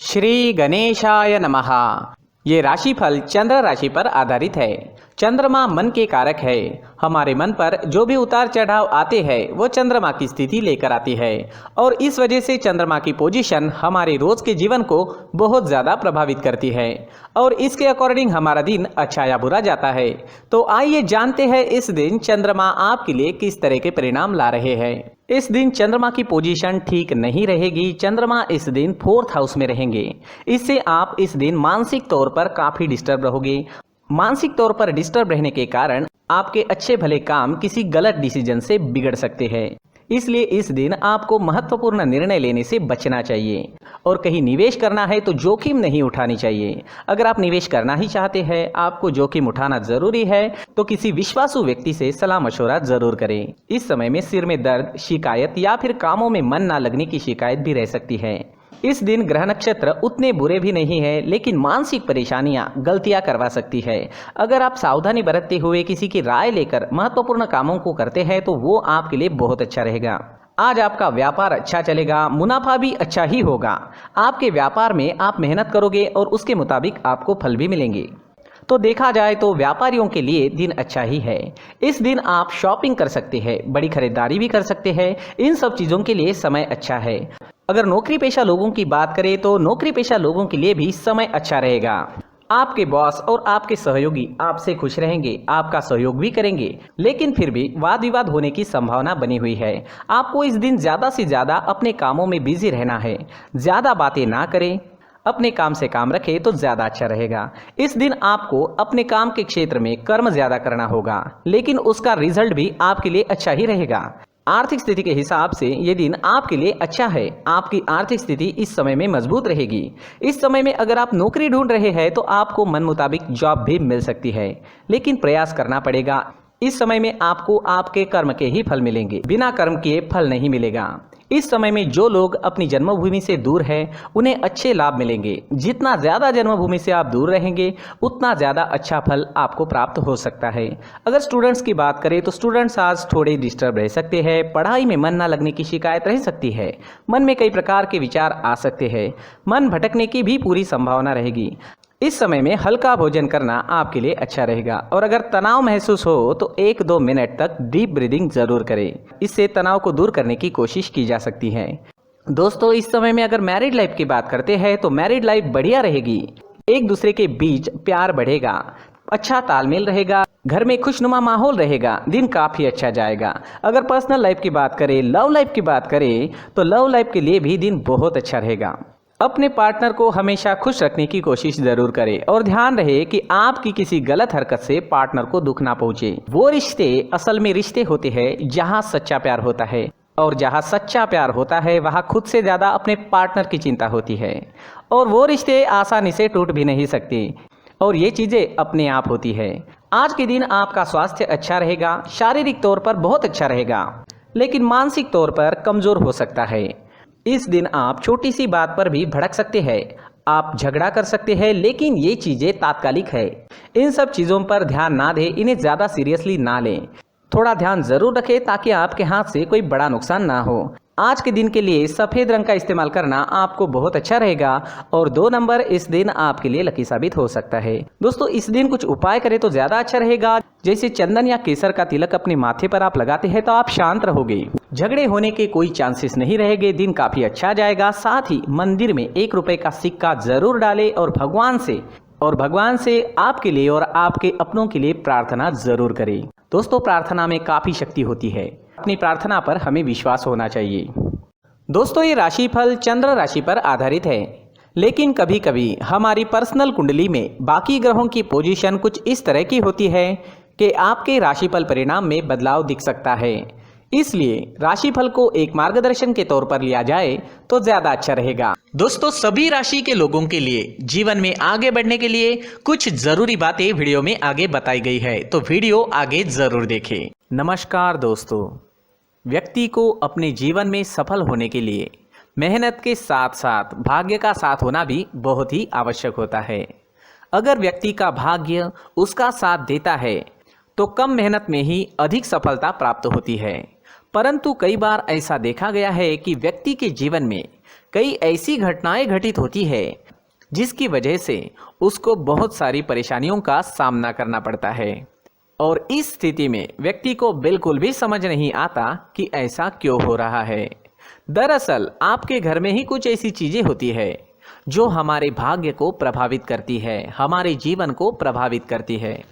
श्री गणेशाय नमः। ये राशिफल चंद्र राशि पर आधारित है। चंद्रमा मन के कारक है। हमारे मन पर जो भी उतार चढ़ाव आते हैं वो चंद्रमा की स्थिति लेकर आती है और इस वजह से चंद्रमा की पोजीशन हमारे रोज के जीवन को बहुत ज़्यादा प्रभावित करती है और इसके अकॉर्डिंग हमारा दिन अच्छा या बुरा जाता है। तो आइए जानते हैं इस दिन चंद्रमा आपके लिए किस तरह के परिणाम ला रहे हैं। इस दिन चंद्रमा की पोजीशन ठीक नहीं रहेगी। चंद्रमा इस दिन 4th हाउस में रहेंगे। इससे आप इस दिन मानसिक तौर पर काफ़ी डिस्टर्ब रहोगे। मानसिक तौर पर डिस्टर्ब रहने के कारण आपके अच्छे भले काम किसी गलत डिसीजन से बिगड़ सकते हैं। इसलिए इस दिन आपको महत्वपूर्ण निर्णय लेने से बचना चाहिए और कहीं निवेश करना है तो जोखिम नहीं उठानी चाहिए। अगर आप निवेश करना ही चाहते हैं, आपको जोखिम उठाना जरूरी है तो किसी विश्वासु व्यक्ति से सलाह मशवरा जरूर करें। इस समय में सिर में दर्द, शिकायत या फिर कामों में मन ना लगने की शिकायत भी रह सकती है। इस दिन ग्रह नक्षत्र उतने बुरे भी नहीं है, लेकिन मानसिक परेशानियां गलतियां करवा सकती है। अगर आप सावधानी बरतते हुए किसी की राय लेकर महत्वपूर्ण कामों को करते हैं तो वो आपके लिए बहुत अच्छा रहेगा। आज आपका व्यापार अच्छा चलेगा, मुनाफा भी अच्छा ही होगा। आपके व्यापार में आप मेहनत करोगे और उसके मुताबिक आपको फल भी मिलेंगे। तो देखा जाए तो व्यापारियों के लिए दिन अच्छा ही है। इस दिन आप शॉपिंग कर सकते हैं, बड़ी खरीदारी भी कर सकते हैं। इन सब चीज़ों के लिए समय अच्छा है। अगर नौकरी पेशा लोगों की बात करें तो नौकरी पेशा लोगों के लिए भी समय अच्छा रहेगा। आपके बॉस और आपके सहयोगी आपसे खुश रहेंगे, आपका सहयोग भी करेंगे, लेकिन फिर भी वाद विवाद होने की संभावना बनी हुई है। आपको इस दिन ज़्यादा से ज़्यादा अपने कामों में बिजी रहना है। ज़्यादा बातें ना करें, अपने काम से काम रखें तो ज़्यादा अच्छा रहेगा। इस दिन आपको अपने काम के क्षेत्र में कर्म ज़्यादा करना होगा, लेकिन उसका रिजल्ट भी आपके लिए अच्छा ही रहेगा। आर्थिक स्थिति के हिसाब से ये दिन आपके लिए अच्छा है। आपकी आर्थिक स्थिति इस समय में मजबूत रहेगी। इस समय में अगर आप नौकरी ढूंढ रहे हैं तो आपको मन मुताबिक जॉब भी मिल सकती है, लेकिन प्रयास करना पड़ेगा। इस समय में आपको आपके कर्म के ही फल मिलेंगे, बिना कर्म किए फल नहीं मिलेगा। इस समय में जो लोग अपनी जन्मभूमि से दूर हैं उन्हें अच्छे लाभ मिलेंगे। जितना ज़्यादा जन्मभूमि से आप दूर रहेंगे उतना ज़्यादा अच्छा फल आपको प्राप्त हो सकता है। अगर स्टूडेंट्स की बात करें तो स्टूडेंट्स आज थोड़े डिस्टर्ब रह सकते हैं। पढ़ाई में मन ना लगने की शिकायत रह सकती है। मन में कई प्रकार के विचार आ सकते हैं। मन भटकने की भी पूरी संभावना रहेगी। इस समय में हल्का भोजन करना आपके लिए अच्छा रहेगा और अगर तनाव महसूस हो तो 1-2 मिनट तक डीप ब्रीदिंग जरूर करें। इससे तनाव को दूर करने की कोशिश की जा सकती है। दोस्तों, इस समय में अगर मैरिड लाइफ की बात करते हैं तो मैरिड लाइफ बढ़िया रहेगी। एक दूसरे के बीच प्यार बढ़ेगा, अच्छा तालमेल रहेगा, घर में खुशनुमा माहौल रहेगा। दिन काफ़ी अच्छा जाएगा। अगर पर्सनल लाइफ की बात करें, लव लाइफ की बात करें तो लव लाइफ के लिए भी दिन बहुत अच्छा रहेगा। अपने पार्टनर को हमेशा खुश रखने की कोशिश जरूर करें और ध्यान रहे कि आपकी किसी गलत हरकत से पार्टनर को दुख ना पहुंचे। वो रिश्ते असल में रिश्ते होते हैं जहां सच्चा प्यार होता है और जहां सच्चा प्यार होता है वहां खुद से ज़्यादा अपने पार्टनर की चिंता होती है और वो रिश्ते आसानी से टूट भी नहीं सकते और ये चीज़ें अपने आप होती है। आज के दिन आपका स्वास्थ्य अच्छा रहेगा। शारीरिक तौर पर बहुत अच्छा रहेगा, लेकिन मानसिक तौर पर कमज़ोर हो सकता है। इस दिन आप छोटी सी बात पर भी भड़क सकते हैं। आप झगड़ा कर सकते हैं, लेकिन ये चीज़ें तात्कालिक है। इन सब चीज़ों पर ध्यान ना दें, इन्हें ज़्यादा सीरियसली ना लें। थोड़ा ध्यान ज़रूर रखें ताकि आपके हाथ से कोई बड़ा नुकसान ना हो। आज के दिन के लिए सफ़ेद रंग का इस्तेमाल करना आपको बहुत अच्छा रहेगा और 2 नंबर इस दिन आपके लिए लकी साबित हो सकता है। दोस्तों, इस दिन कुछ उपाय करें तो ज़्यादा अच्छा रहेगा। जैसे चंदन या केसर का तिलक अपने माथे पर आप लगाते हैं तो आप शांत रहोगे। झगड़े होने के कोई चांसेस नहीं रहेंगे। दिन काफ़ी अच्छा जाएगा। साथ ही मंदिर में 1 रुपए का सिक्का जरूर डालें और भगवान से आपके लिए और आपके अपनों के लिए प्रार्थना जरूर करें। दोस्तों, प्रार्थना में काफ़ी शक्ति होती है। अपनी प्रार्थना पर हमें विश्वास होना चाहिए। दोस्तों, ये राशिफल चंद्र राशि पर आधारित है, लेकिन कभी कभी हमारी पर्सनल कुंडली में बाकी ग्रहों की पोजीशन कुछ इस तरह की होती है कि आपके राशिफल परिणाम में बदलाव दिख सकता है। इसलिए राशिफल को एक मार्गदर्शन के तौर पर लिया जाए तो ज्यादा अच्छा रहेगा। दोस्तों, सभी राशि के लोगों के लिए जीवन में आगे बढ़ने के लिए कुछ जरूरी बातें वीडियो में आगे बताई गई है, तो वीडियो आगे जरूर देखें। नमस्कार दोस्तों, व्यक्ति को अपने जीवन में सफल होने के लिए मेहनत के साथ साथ भाग्य का साथ होना भी बहुत ही आवश्यक होता है। अगर व्यक्ति का भाग्य उसका साथ देता है तो कम मेहनत में ही अधिक सफलता प्राप्त होती है, परंतु कई बार ऐसा देखा गया है कि व्यक्ति के जीवन में कई ऐसी घटनाएं घटित होती है जिसकी वजह से उसको बहुत सारी परेशानियों का सामना करना पड़ता है और इस स्थिति में व्यक्ति को बिल्कुल भी समझ नहीं आता कि ऐसा क्यों हो रहा है। दरअसल आपके घर में ही कुछ ऐसी चीजें होती है जो हमारे भाग्य को प्रभावित करती है, हमारे जीवन को प्रभावित करती है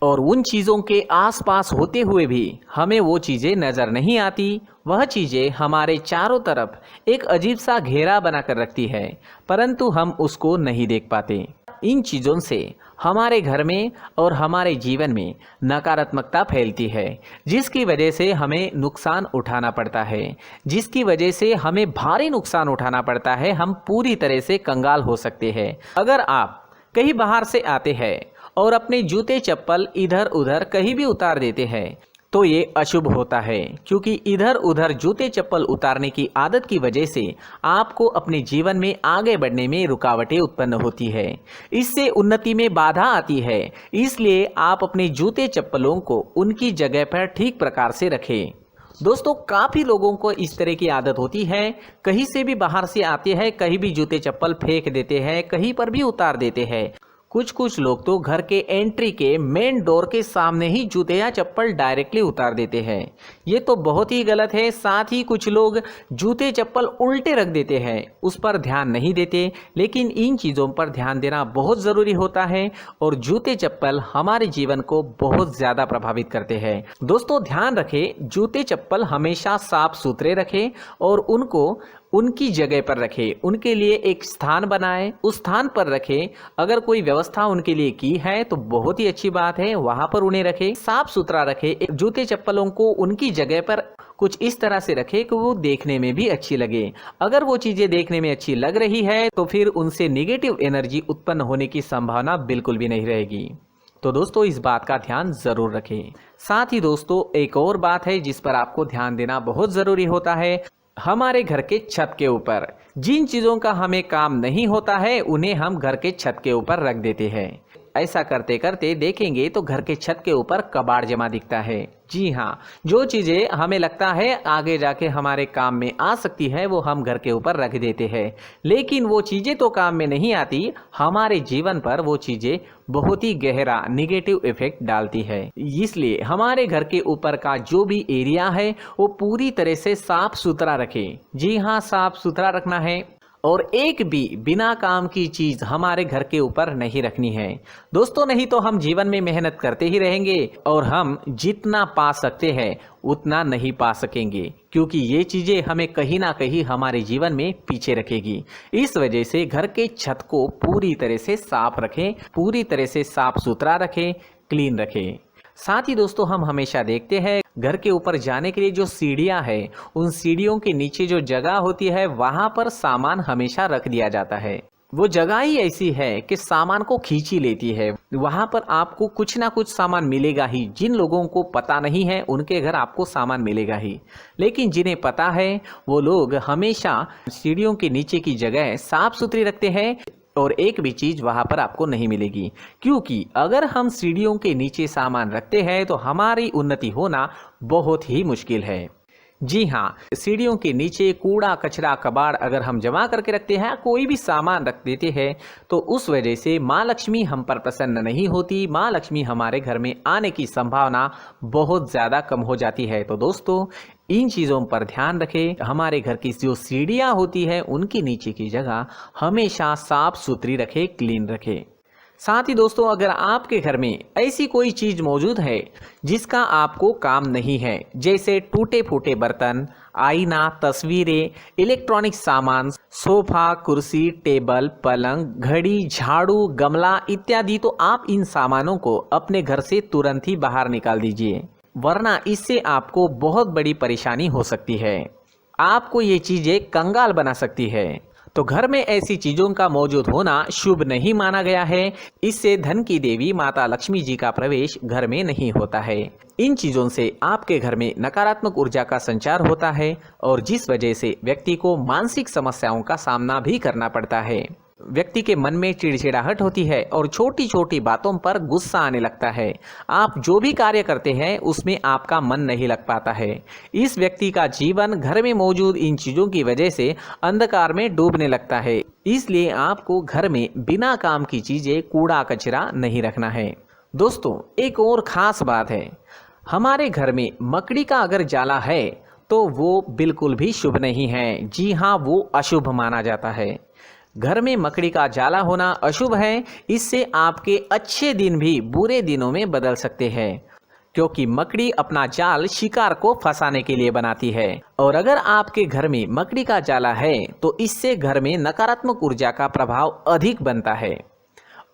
और उन चीज़ों के आसपास होते हुए भी हमें वो चीज़ें नज़र नहीं आती। वह चीज़ें हमारे चारों तरफ एक अजीब सा घेरा बनाकर रखती है, परंतु हम उसको नहीं देख पाते। इन चीज़ों से हमारे घर में और हमारे जीवन में नकारात्मकता फैलती है, जिसकी वजह से हमें नुकसान उठाना पड़ता है, जिसकी वजह से हमें भारी नुकसान उठाना पड़ता है। हम पूरी तरह से कंगाल हो सकते हैं। अगर आप कहीं बाहर से आते हैं और अपने जूते चप्पल इधर उधर कहीं भी उतार देते हैं तो ये अशुभ होता है, क्योंकि इधर उधर जूते चप्पल उतारने की आदत की वजह से आपको अपने जीवन में आगे बढ़ने में रुकावटें उत्पन्न होती है, इससे उन्नति में बाधा आती है। इसलिए आप अपने जूते चप्पलों को उनकी जगह पर ठीक प्रकार से रखें। दोस्तों, काफ़ी लोगों को इस तरह की आदत होती है, कहीं से भी बाहर से आते हैं कहीं भी जूते चप्पल फेंक देते हैं, कहीं पर भी उतार देते हैं। कुछ लोग तो घर के एंट्री के मेन डोर के सामने ही जूते या चप्पल डायरेक्टली उतार देते हैं। ये तो बहुत ही गलत है। साथ ही कुछ लोग जूते चप्पल उल्टे रख देते हैं, उस पर ध्यान नहीं देते। लेकिन इन चीज़ों पर ध्यान देना बहुत ज़रूरी होता है और जूते चप्पल हमारे जीवन को बहुत ज़्यादा प्रभावित करते हैं। दोस्तों, ध्यान रखें, जूते चप्पल हमेशा साफ सुथरे रखें और उनको उनकी जगह पर रखें। उनके लिए एक स्थान बनाएं, उस स्थान पर रखें। अगर कोई व्यवस्था उनके लिए की है तो बहुत ही अच्छी बात है, वहां पर उन्हें रखें, साफ सुथरा रखें। जूते चप्पलों को उनकी जगह पर कुछ इस तरह से रखें कि वो देखने में भी अच्छी लगे। अगर वो चीजें देखने में अच्छी लग रही है तो फिर उनसे निगेटिव एनर्जी उत्पन्न होने की संभावना बिल्कुल भी नहीं रहेगी। तो दोस्तों, इस बात का ध्यान जरूर रखें। साथ ही दोस्तों, एक और बात है जिस पर आपको ध्यान देना बहुत जरूरी होता है। हमारे घर के छत के ऊपर जिन चीज़ों का हमें काम नहीं होता है उन्हें हम घर के छत के ऊपर रख देते हैं। ऐसा करते करते देखेंगे तो घर के छत के ऊपर कबाड़ जमा दिखता है। जी हाँ, जो चीज़ें हमें लगता है आगे जाके हमारे काम में आ सकती है वो हम घर के ऊपर रख देते हैं, लेकिन वो चीज़ें तो काम में नहीं आती, हमारे जीवन पर वो चीज़ें बहुत ही गहरा निगेटिव इफेक्ट डालती है। इसलिए हमारे घर के ऊपर का जो भी एरिया है वो पूरी तरह से साफ सुथरा रखें। जी हाँ, साफ सुथरा रखना है और एक भी बिना काम की चीज हमारे घर के ऊपर नहीं रखनी है। दोस्तों, नहीं तो हम जीवन में मेहनत करते ही रहेंगे और हम जितना पा सकते हैं उतना नहीं पा सकेंगे, क्योंकि ये चीजें हमें कहीं ना कहीं हमारे जीवन में पीछे रखेगी। इस वजह से घर के छत को पूरी तरह से साफ रखें, पूरी तरह से साफ सुथरा रखें, क्लीन रखें। साथ ही दोस्तों, हम हमेशा देखते हैं घर के ऊपर जाने के लिए जो सीढ़ियां हैं, उन सीढ़ियों के नीचे जो जगह होती है वहां पर सामान हमेशा रख दिया जाता है। वो जगह ही ऐसी है कि सामान को खींच ही लेती है। वहां पर आपको कुछ ना कुछ सामान मिलेगा ही। जिन लोगों को पता नहीं है उनके घर आपको सामान मिलेगा ही, लेकिन जिन्हें पता है वो लोग हमेशा सीढ़ियों के नीचे की जगह साफ सुथरी रखते हैं और एक भी चीज वहां पर आपको नहीं मिलेगी, क्योंकि अगर हम सीढ़ियों के नीचे सामान रखते हैं तो हमारी उन्नति होना बहुत ही मुश्किल है। जी हाँ, सीढ़ियों के नीचे कूड़ा कचरा कबाड़ अगर हम जमा करके रखते हैं, कोई भी सामान रख देते हैं, तो उस वजह से माँ लक्ष्मी हम पर प्रसन्न नहीं होती। माँ लक्ष्मी हमारे घर में आने की संभावना बहुत ज़्यादा कम हो जाती है। तो दोस्तों, इन चीज़ों पर ध्यान रखें। हमारे घर की जो सीढ़ियाँ होती है उनकी नीचे की जगह हमेशा साफ सुथरी रखें, क्लीन रखें। साथ ही दोस्तों, अगर आपके घर में ऐसी कोई चीज मौजूद है जिसका आपको काम नहीं है, जैसे टूटे फूटे बर्तन, आईना, तस्वीरें, इलेक्ट्रॉनिक सामान, सोफा, कुर्सी, टेबल, पलंग, घड़ी, झाड़ू, गमला इत्यादि, तो आप इन सामानों को अपने घर से तुरंत ही बाहर निकाल दीजिए, वरना इससे आपको बहुत बड़ी परेशानी हो सकती है। आपको ये चीजें कंगाल बना सकती है। तो घर में ऐसी चीजों का मौजूद होना शुभ नहीं माना गया है। इससे धन की देवी माता लक्ष्मी जी का प्रवेश घर में नहीं होता है। इन चीजों से आपके घर में नकारात्मक ऊर्जा का संचार होता है और जिस वजह से व्यक्ति को मानसिक समस्याओं का सामना भी करना पड़ता है। व्यक्ति के मन में चिड़चिड़ाहट होती है और छोटी छोटी बातों पर गुस्सा आने लगता है। आप जो भी कार्य करते हैं उसमें आपका मन नहीं लग पाता है। इस व्यक्ति का जीवन घर में मौजूद इन चीज़ों की वजह से अंधकार में डूबने लगता है। इसलिए आपको घर में बिना काम की चीज़ें, कूड़ा कचरा नहीं रखना है। दोस्तों, एक और ख़ास बात है, हमारे घर में मकड़ी का अगर जाला है तो वो बिल्कुल भी शुभ नहीं है। जी हाँ, वो अशुभ माना जाता है। घर में मकड़ी का जाला होना अशुभ है। इससे आपके अच्छे दिन भी बुरे दिनों में बदल सकते हैं, क्योंकि मकड़ी अपना जाल शिकार को फंसाने के लिए बनाती है। और अगर आपके घर में मकड़ी का जाला है तो इससे घर में नकारात्मक ऊर्जा का प्रभाव अधिक बनता है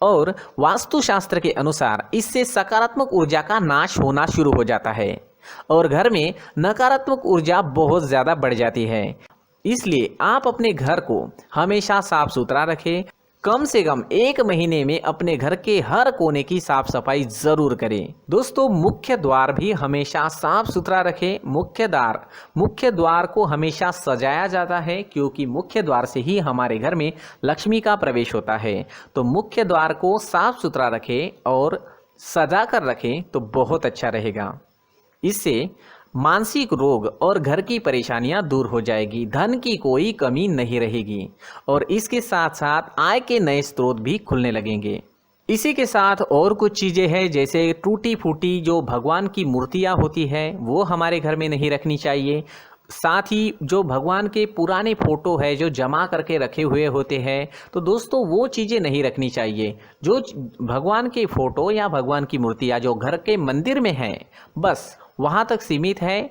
और वास्तुशास्त्र के अनुसार इससे सकारात्मक ऊर्जा का नाश होना शुरू हो जाता है और घर में नकारात्मक ऊर्जा बहुत ज़्यादा बढ़ जाती है। इसलिए आप अपने घर को हमेशा साफ सुथरा रखें। कम से कम 1 महीने में अपने घर के हर कोने की साफ सफाई जरूर करें। दोस्तों, मुख्य द्वार भी हमेशा साफ सुथरा रखें। मुख्य द्वार को हमेशा सजाया जाता है, क्योंकि मुख्य द्वार से ही हमारे घर में लक्ष्मी का प्रवेश होता है। तो मुख्य द्वार को साफ सुथरा रखें और सजा कर रखें तो बहुत अच्छा रहेगा। इससे मानसिक रोग और घर की परेशानियां दूर हो जाएगी, धन की कोई कमी नहीं रहेगी और इसके साथ साथ आय के नए स्रोत भी खुलने लगेंगे। इसी के साथ और कुछ चीज़ें हैं, जैसे टूटी फूटी जो भगवान की मूर्तियां होती है वो हमारे घर में नहीं रखनी चाहिए। साथ ही जो भगवान के पुराने फोटो है जो जमा करके रखे हुए होते हैं, तो दोस्तों वो चीज़ें नहीं रखनी चाहिए। जो भगवान के फोटो या भगवान की मूर्तियाँ जो घर के मंदिर में हैं, बस वहाँ तक सीमित है।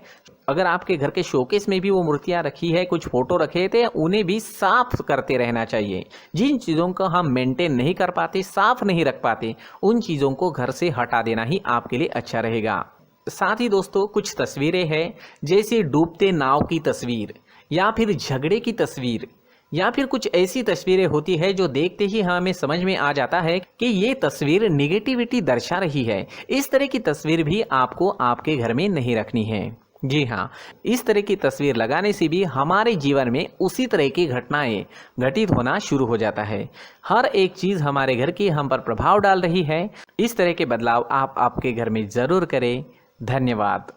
अगर आपके घर के शोकेस में भी वो मूर्तियाँ रखी है, कुछ फोटो रखे थे, उन्हें भी साफ करते रहना चाहिए। जिन चीज़ों को हम मेंटेन नहीं कर पाते, साफ नहीं रख पाते, उन चीज़ों को घर से हटा देना ही आपके लिए अच्छा रहेगा। साथ ही दोस्तों, कुछ तस्वीरें हैं, जैसे डूबते नाव की तस्वीर या फिर झगड़े की तस्वीर या फिर कुछ ऐसी तस्वीरें होती है जो देखते ही हमें समझ में आ जाता है कि ये तस्वीर निगेटिविटी दर्शा रही है। इस तरह की तस्वीर भी आपको आपके घर में नहीं रखनी है। जी हाँ, इस तरह की तस्वीर लगाने से भी हमारे जीवन में उसी तरह की घटनाएं घटित होना शुरू हो जाता है। हर एक चीज़ हमारे घर की हम पर प्रभाव डाल रही है। इस तरह के बदलाव आप आपके घर में ज़रूर करें। धन्यवाद।